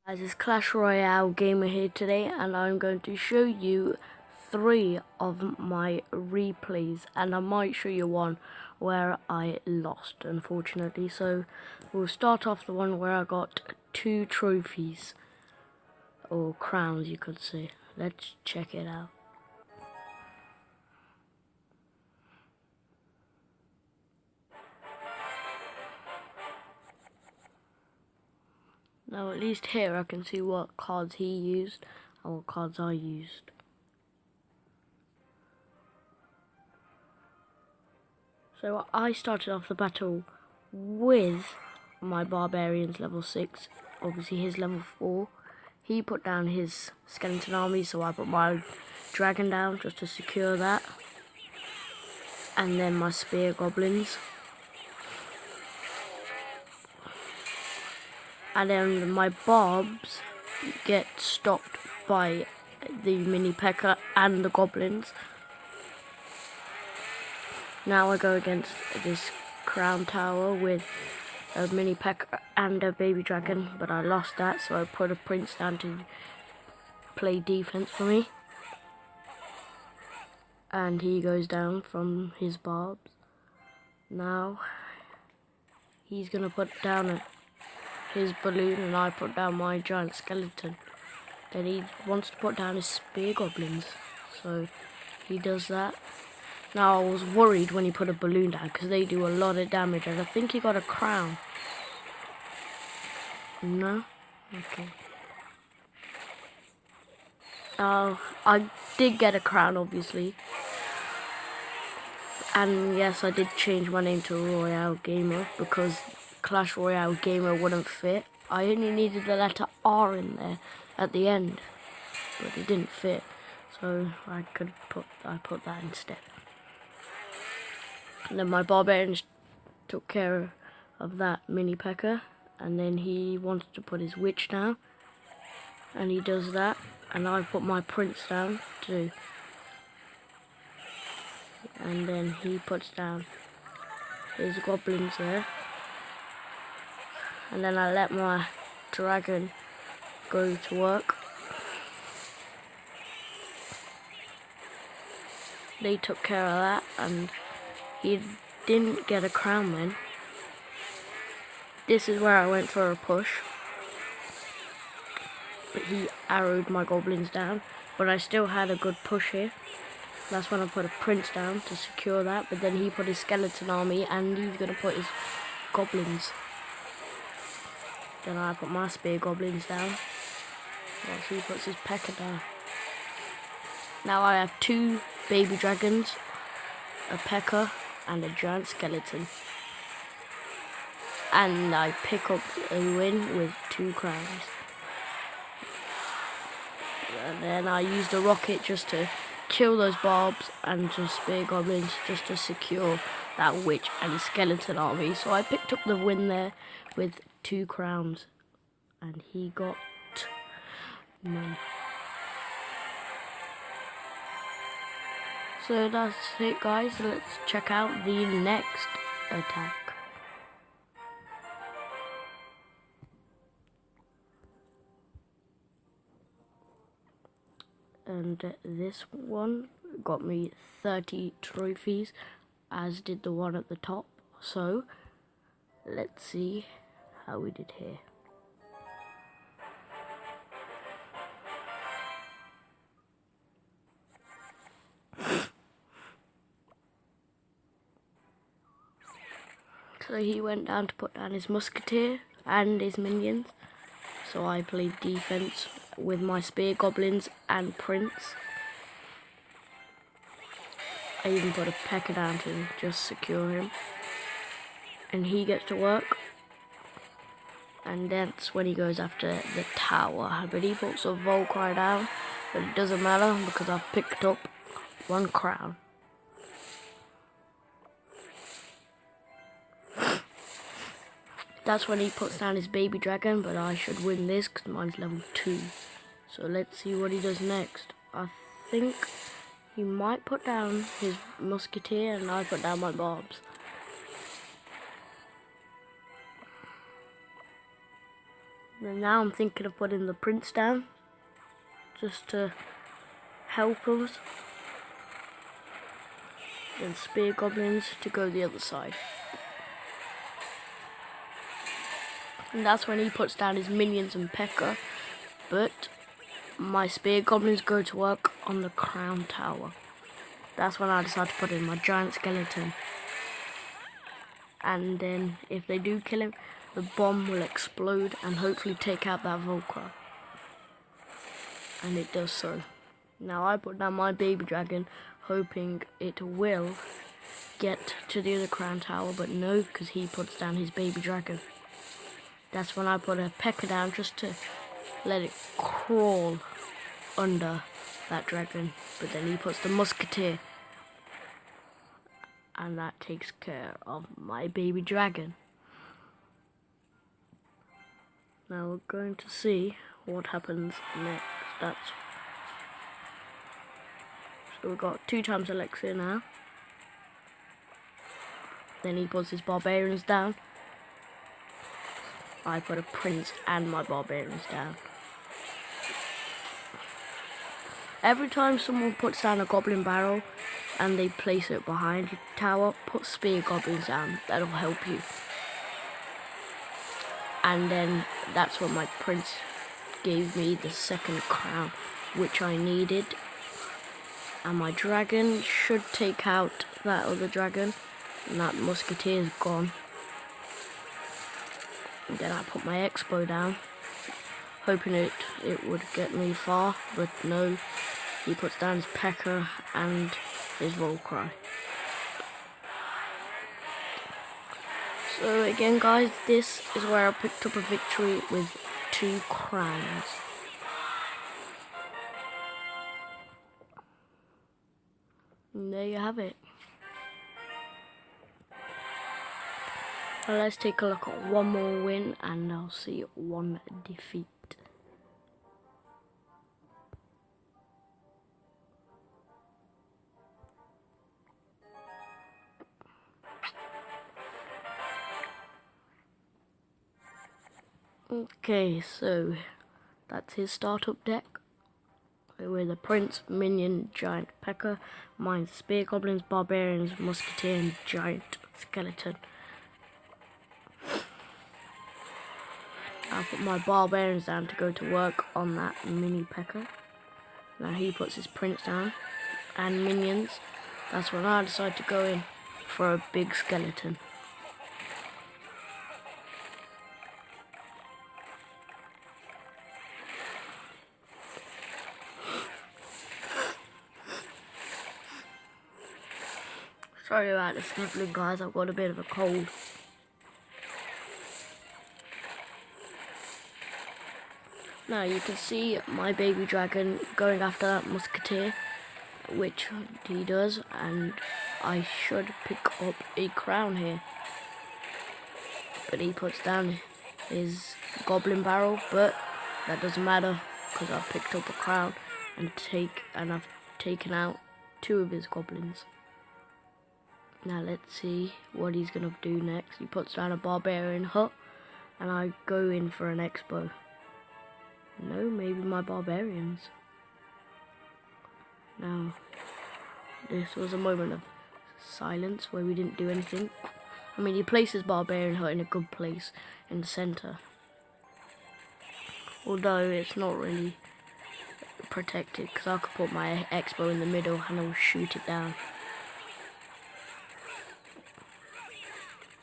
Guys, it's Clash Royale Gamer here today, and I'm going to show you 3 of my replays, and I might show you one where I lost, unfortunately. So we'll start off the one where I got 2 trophies, or crowns you could say. Let's check it out. Now at least here I can see what cards he used and what cards I used. So I started off the battle with my barbarians level 6, obviously his level 4. He put down his skeleton army, so I put my dragon down just to secure that. And then my spear goblins. And then my barbs get stopped by the mini P.E.K.K.A and the goblins. Now I go against this crown tower with a mini P.E.K.K.A and a baby dragon, but I lost that, so I put a prince down to play defense for me. And he goes down from his barbs. Now he's gonna put down his balloon, and I put down my giant skeleton. Then he wants to put down his spear goblins, so he does that. Now I was worried when he put a balloon down because they do a lot of damage, and I think he got a crown. No? Okay. I did get a crown, obviously. And yes, I did change my name to Royale Gamer because Clash Royale Gamer wouldn't fit. I only needed the letter R in there at the end, but it didn't fit. So I put that instead. And then my barbarians took care of that mini P.E.K.K.A, and then he wanted to put his witch down, and he does that, and I put my prince down too. And then he puts down his goblins there, and then I let my dragon go to work. They took care of that, and he didn't get a crown then. This is where I went for a push, but he arrowed my goblins down, but I still had a good push here. That's when I put a prince down to secure that, but then he put his skeleton army, and he's going to put his goblins. Then I put my spear goblins down, whilst he puts his P.E.K.K.A down. Now I have 2 baby dragons, a P.E.K.K.A and a giant skeleton. And I pick up a win with 2 crowns. And then I used a rocket just to kill those barbs and just spear goblins just to secure that witch and skeleton army. So I picked up the win there with 2 crowns, and he got none. So that's it, guys. Let's check out the next attack. And this one got me 30 trophies, as did the one at the top. So let's see how we did here. So he went down to put down his musketeer and his minions. So I played defense with my spear goblins and prince. I even put a P.E.K.K.A down to just secure him. And he gets to work. And that's when he goes after the tower. But he puts a Valkyrie down. But it doesn't matter because I've picked up 1 crown. That's when he puts down his baby dragon, but I should win this because mine's level 2. So let's see what he does next. I think he might put down his musketeer, and I put down my barbs. And now I'm thinking of putting the prince down, just to help us. Then spear goblins to go the other side. And that's when he puts down his minions and P.E.K.K.A. But my spear goblins go to work on the crown tower. That's when I decide to put in my giant skeleton. And then if they do kill him, the bomb will explode and hopefully take out that Volcra. And it does so. Now I put down my baby dragon, hoping it will get to the other crown tower, but no, because he puts down his baby dragon. That's when I put a P.E.K.K.A. down just to let it crawl under that dragon. But then he puts the musketeer, and that takes care of my baby dragon. Now we're going to see what happens next. So we've got 2 times Elixir now. Then he puts his barbarians down. I put a prince and my barbarians down. Every time someone puts down a goblin barrel and they place it behind the tower, put spear goblins down. That'll help you. And then that's when my prince gave me the second crown, which I needed. And my dragon should take out that other dragon. And that musketeer is gone. And then I put my X-Bow down, hoping it would get me far, but no. He puts down his P.E.K.K.A. and his Volcry. So again guys, this is where I picked up a victory with 2 crowns. And there you have it. Now let's take a look at one more win and I'll see 1 defeat. Okay, so that's his startup deck. With a prince, minion, giant P.E.K.K.A. Mine's spear goblins, barbarians, musketeer, and giant skeleton. I'll put my barbarians down to go to work on that mini P.E.K.K.A. Now he puts his prince down and minions. That's when I decide to go in for a big skeleton. Sorry about the sniffling guys, I've got a bit of a cold. Now you can see my baby dragon going after that musketeer, which he does, and I should pick up a crown here. But he puts down his goblin barrel, but that doesn't matter because I've picked up a crown and I've taken out 2 of his goblins. Now let's see what he's gonna do next. He puts down a barbarian hut and I go in for an X-Bow. No, maybe my barbarians. Now, this was a moment of silence where we didn't do anything. I mean, he places barbarian hut in a good place in the center. Although it's not really protected because I could put my X-Bow in the middle and I'll shoot it down.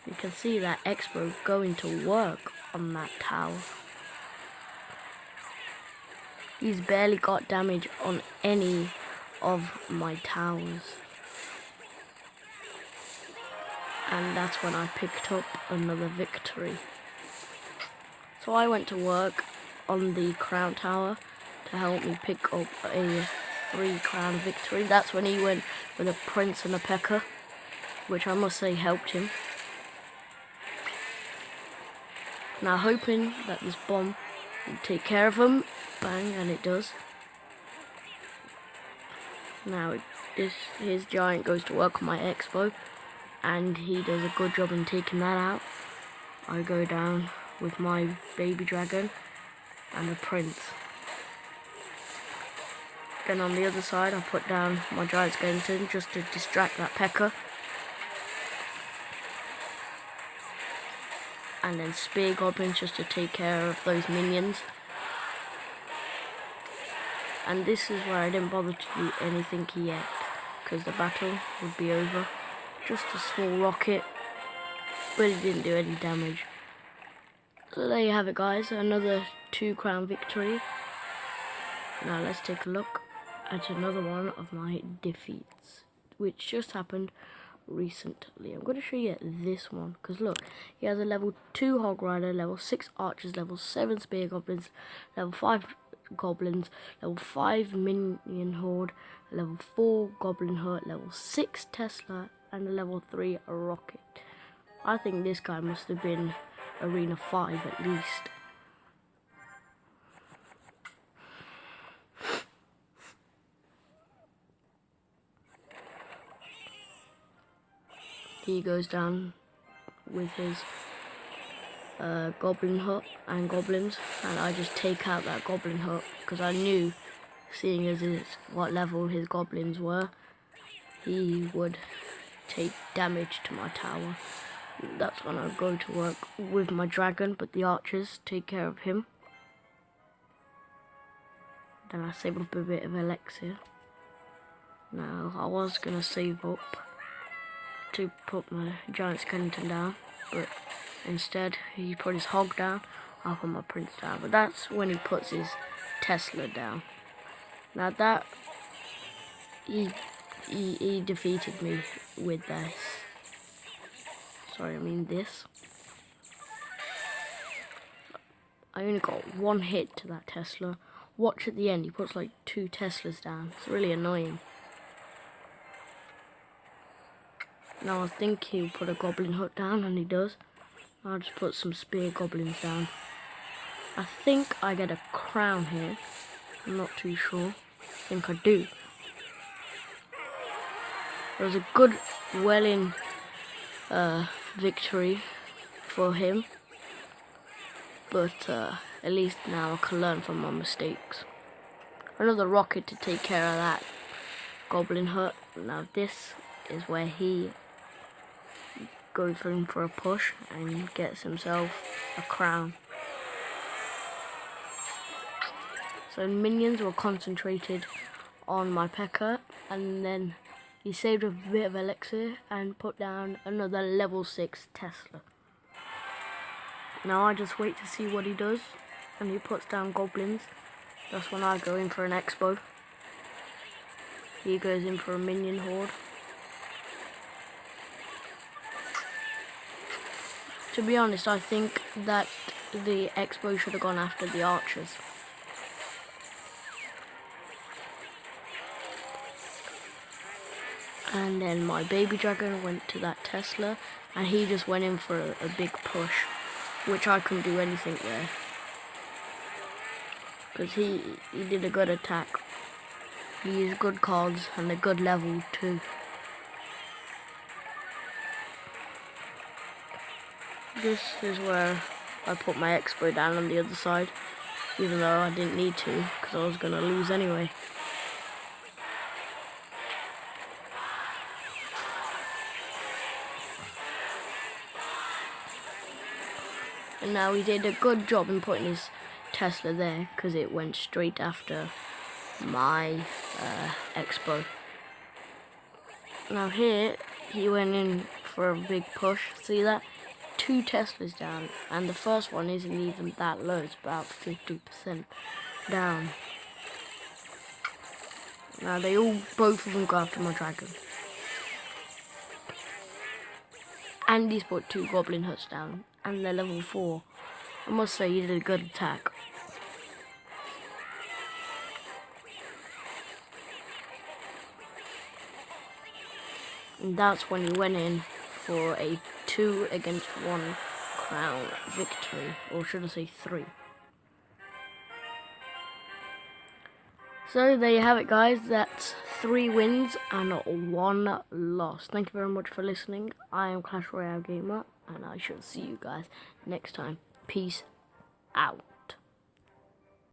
You can see that X-Bow going to work on that tower. He's barely got damage on any of my towers. And that's when I picked up another victory. So I went to work on the crown tower to help me pick up a 3 crown victory. That's when he went with a prince and a P.E.K.K.A., which I must say helped him. Now hoping that this bomb will take care of him. Bang, and it does. Now his giant goes to work on my X-Bow, and he does a good job in taking that out. I go down with my baby dragon and a prince. Then on the other side I put down my giant skeleton just to distract that P.E.K.K.A. And then spear goblins just to take care of those minions. And this is where I didn't bother to do anything yet, because the battle would be over. Just a small rocket, but it didn't do any damage. So there you have it, guys, another 2 crown victory. Now let's take a look at another one of my defeats, which just happened recently. I'm going to show you this one, because look, he has a level 2 hog rider, level 6 archers, level 7 spear goblins, level 5 goblins, level 5 minion horde, level 4 goblin hut, level 6 Tesla, and a level 3 rocket. I think this guy must have been arena 5 at least. He goes down with his goblin hut and goblins, and I just take out that goblin hut because I knew, seeing as what level his goblins were, he would take damage to my tower. That's when I go to work with my dragon, but the archers take care of him. Then I save up a bit of elixir. Now I was gonna save up to put my giant skeleton down, but instead he put his hog down. I'll put my prince down, but that's when he puts his Tesla down. Now that he defeated me with this. Sorry, I mean this. I only got 1 hit to that Tesla. Watch at the end, he puts like 2 Teslas down. It's really annoying. Now I think he'll put a goblin hut down, and he does. I'll just put some spear goblins down. I think I get a crown here. I'm not too sure. I think I do. It was a good, well-in victory for him. But at least now I can learn from my mistakes. Another rocket to take care of that goblin hut. Now this is where he goes in for a push and gets himself a crown. So minions were concentrated on my P.E.K.K.A. and then he saved a bit of elixir and put down another level 6 Tesla. Now I just wait to see what he does, and he puts down goblins. That's when I go in for an expo. He goes in for a minion horde. To be honest, I think that the expo should have gone after the archers. And then my baby dragon went to that Tesla, and he just went in for a big push, which I couldn't do anything there. Because he did a good attack. He used good cards and a good level too. This is where I put my expo down on the other side, even though I didn't need to, because I was going to lose anyway. And now he did a good job in putting his Tesla there, because it went straight after my expo. Now here, he went in for a big push. See that? 2 Teslas down, and the first one isn't even that low, it's about 50% down. Now both of them go after my dragon. And he's put 2 goblin huts down, and they're level 4. I must say, he did a good attack. And that's when he went in for a 2 against 1 crown victory, or should I say 3. So there you have it, guys. That's 3 wins and 1 loss. Thank you very much for listening. I am Clash Royale Gamer, and I shall see you guys next time. Peace out.